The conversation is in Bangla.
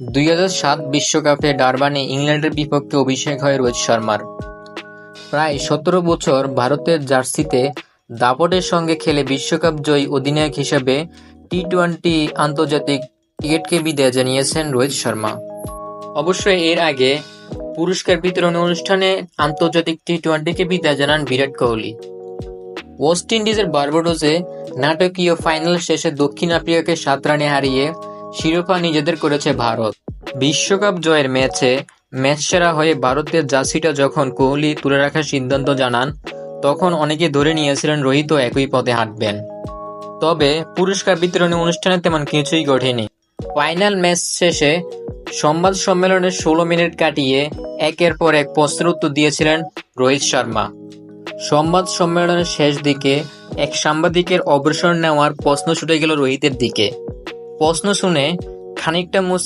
2007 বিশ্বকাপে ডারবানে ইংল্যান্ডের বিপক্ষে অভিষেক হয় রোহিত শর্মার। প্রায় 17 বছর ভারতের জার্সিতে দাপটের সঙ্গে খেলে বিশ্বকাপ জয়ী অধিনায়ক হিসেবে টি-টোয়েন্টি আন্তর্জাতিক ক্রিকেটকে বিদায় জানিয়েছেন রোহিত শর্মা। অবশ্য এর আগে পুরস্কার বিতরণী অনুষ্ঠানে আন্তর্জাতিক টি-টোয়েন্টিকে বিদায় জানান বিরাট কোহলি। ওয়েস্ট ইন্ডিজের বার্বাডোসে নাটকীয় ফাইনাল শেষে দক্ষিণ আফ্রিকাকে 7 রানে হারিয়ে শিরোপা নিজেদের করেছে ভারত। বিশ্বকাপ জয়ের ম্যাচে ম্যাচসেরা হয়ে ভারতের জার্সিটা যখন কোহলি তুলে রাখার সিদ্ধান্ত জানান, তখন অনেকে ধরে নিয়েছিলেন রোহিতও একই পথে হাঁটবেন। তবে পুরস্কার বিতরণী অনুষ্ঠানে তেমন কিছুই ঘটেনি। ফাইনাল ম্যাচ শেষে সংবাদ সম্মেলনে 16 মিনিট কাটিয়ে একের পর এক প্রশ্নের উত্তর দিয়েছিলেন রোহিত শর্মা। সংবাদ সম্মেলনের শেষ দিকে এক সাংবাদিকের অবসর নেওয়ার প্রশ্ন ছুটে গেল রোহিতের দিকে। প্রশ্ন শুনে খানিকটা